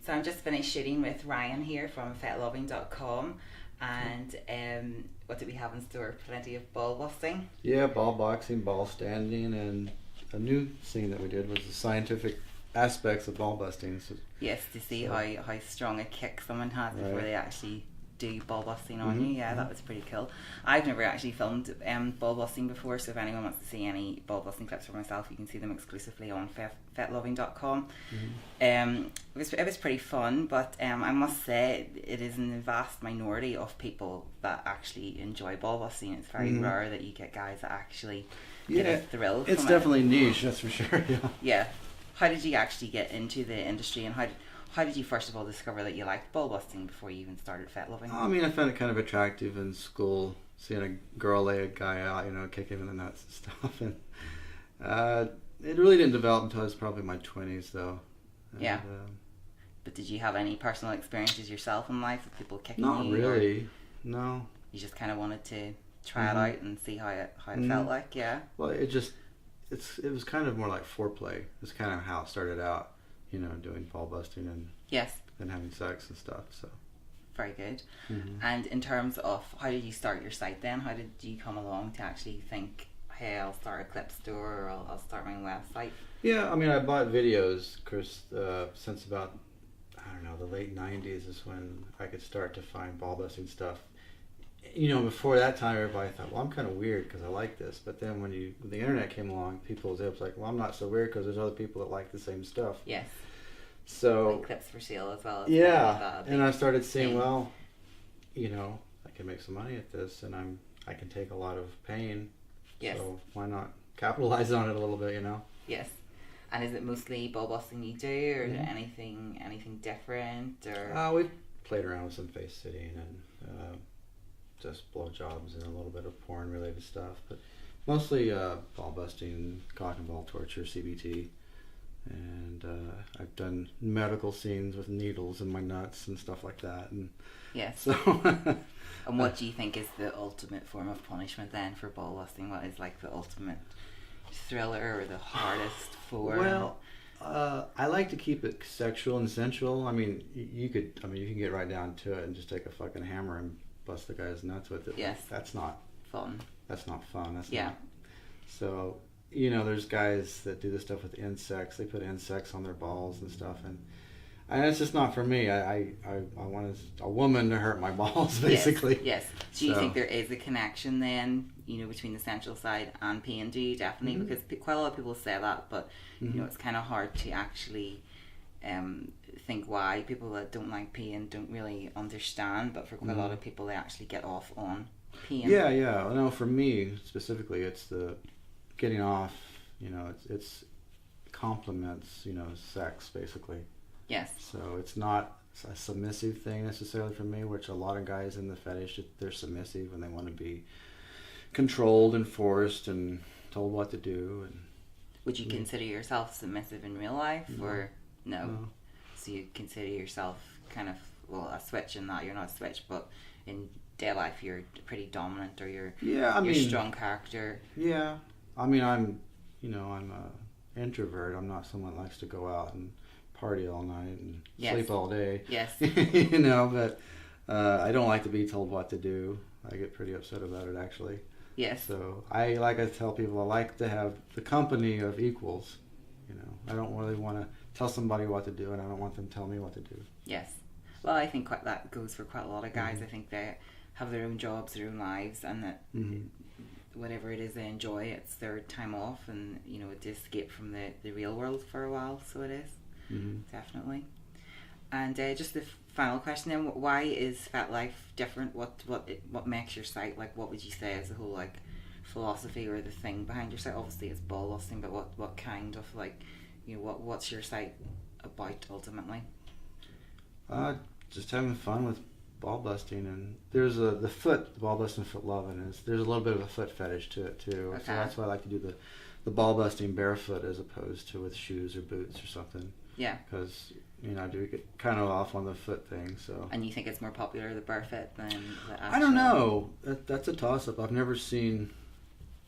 So I'm just finished shooting with Ryan here from FetLoving.com, and what do we have in store? Plenty of ball busting. Yeah, ball boxing, ball standing, and a new scene that we did was the scientific aspects of ball busting. So, yes, to see how strong a kick someone has before they actually do ball busting on you. Yeah, that was pretty cool. I've never actually filmed ball busting before, so if anyone wants to see any ball busting clips for myself, you can see them exclusively on FetLoving.com. It was pretty fun, but I must say it is in the vast minority of people that actually enjoy ball busting. It's very rare that you get guys that actually get a thrill from it's definitely niche, that's for sure. Yeah. How did you actually get into the industry, and how did you first of all discover that you liked ball busting before you even started Fet Loving? I mean, I found it kind of attractive in school, seeing a girl lay a guy out, kick him in the nuts and stuff. And it really didn't develop until I was probably in my 20s, though. And, but did you have any personal experiences yourself in life with people kicking you? Not really, no. You just kind of wanted to try it out and see how it felt like, yeah? Well, it was kind of more like foreplay. It's kind of how it started out. Doing ball busting and then having sex and stuff. So very good. And in terms of how did you start your site then? How did you come along to actually think, hey, I'll start a clip store, or I'll start my website? Yeah, I mean, I bought videos, Chris, since about, I don't know, the late 90s is when I could start to find ball busting stuff. Before that time, everybody thought, well, I'm kind of weird because I like this. But then when the internet came along, people was like, well, I'm not so weird because there's other people that like the same stuff. Yes. So like clips for sale as well. Yeah, and I started seeing, well, I can make some money at this, and I can take a lot of pain. Yes. So why not capitalize on it a little bit, Yes. And is it mostly ball busting you do, or anything different, or? We played around with some face sitting and just blowjobs and a little bit of porn related stuff, but mostly ball busting, cock and ball torture, CBT, and I've done medical scenes with needles in my nuts and stuff like that. And yes. So and what do you think is the ultimate form of punishment then for ball busting? What is like the ultimate thriller or the hardest form? Well, I like to keep it sexual and sensual. I mean, you can get right down to it and just take a fucking hammer and bust the guy's nuts with it. Yes. That's not fun. That's not fun. That's yeah. Not. So, there's guys that do this stuff with insects. They put insects on their balls and stuff, and it's just not for me. I want a woman to hurt my balls, basically. Yes. Do you think there is a connection then, between the sensual side and pain? Do you definitely? Because quite a lot of people say that, but it's kind of hard to actually think why people that don't like pain don't really understand. But for quite a lot of people, they actually get off on pain. Yeah. No, for me specifically, it's the getting off. It's complements. Sex basically. Yes. So it's not a submissive thing necessarily for me, which a lot of guys in the fetish, they're submissive and they want to be controlled and forced and told what to do. And would you consider yourself submissive in real life, or no? So you consider yourself kind of a switch in that you're not a switch, but in day life you're pretty dominant, or you're a strong character. Yeah, I mean I'm a introvert. I'm not someone that likes to go out and party all night and sleep all day. Yes. But I don't like to be told what to do. I get pretty upset about it, actually. Yes. So I tell people, I like to have the company of equals. I don't really want to tell somebody what to do, and I don't want them to tell me what to do. Yes. Well, I think that goes for quite a lot of guys. I think they have their own jobs, their own lives, and that whatever it is they enjoy, it's their time off, and to escape from the real world for a while. So it is. Definitely. And just the final question then, why is Fet Life different? What makes your site, like, what would you say is the whole philosophy or the thing behind your site? Obviously it's ball busting, but what kind of what's your site about ultimately? Just having fun with ball busting, and there's the ball busting Fet Loving there's a little bit of a foot fetish to it too. Okay. So that's why I like to do the ball busting barefoot as opposed to with shoes or boots or something. Yeah. Because I do get kind of off on the foot thing. So. And you think it's more popular the barefoot than the actual? I don't know. That's a toss up. I've never seen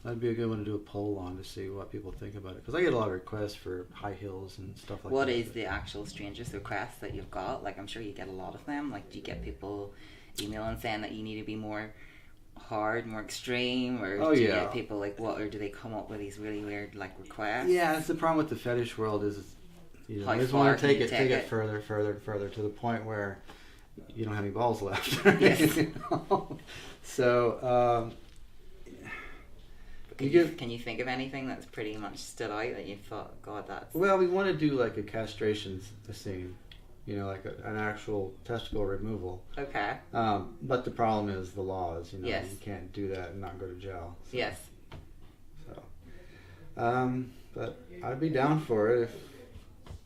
That'd be a good one to do a poll on to see what people think about it. Because I get a lot of requests for high heels and stuff like that. What is the actual strangest request that you've got? Like, I'm sure you get a lot of them. Like, do you get people emailing saying that you need to be more hard, more extreme, or do you get people like what, or do they come up with these really weird like requests? Yeah, that's the problem with the fetish world is, you know, How they just far want to can take you it, take it? further, to the point where you don't have any balls left. Yes. You know? So, can you think of anything that's pretty much stood out that you thought, God, that's... Well, we want to do like a castration scene, you know, like an actual testicle removal. Okay. But the problem is the laws, you know, Yes. you can't do that and not go to jail. So, Yes. So, but I'd be down for it if,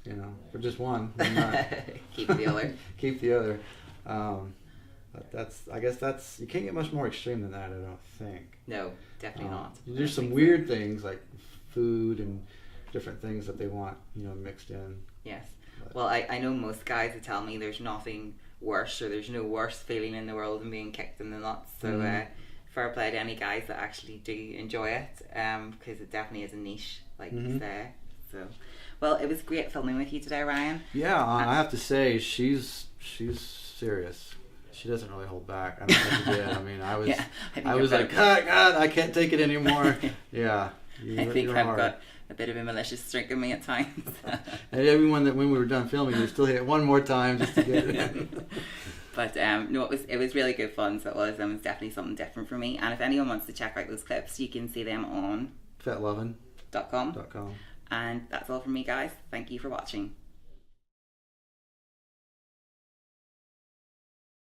you know, for just one. Not, Keep the other. keep the other. But I guess you can't get much more extreme than that, I don't think. No, definitely not. There's some weird things like food and different things that they want, you know, mixed in. Yes. Well, I know most guys that tell me there's nothing worse, or there's no worse feeling in the world than being kicked in the nuts. So fair play to any guys that actually do enjoy it, because it definitely is a niche, like you say. So, well, it was great filming with you today, Ryan. Yeah, I have to say she's serious. She doesn't really hold back. I don't know if you did. I mean, I was like, God, I can't take it anymore. Yeah. I think I've got a bit of a malicious streak in me at times. And everyone that when we were done filming, they still hit it one more time just to get it in. But no, it was really good fun. So it was definitely something different for me. And if anyone wants to check out those clips, you can see them on FetLoving.com. And that's all from me, guys. Thank you for watching.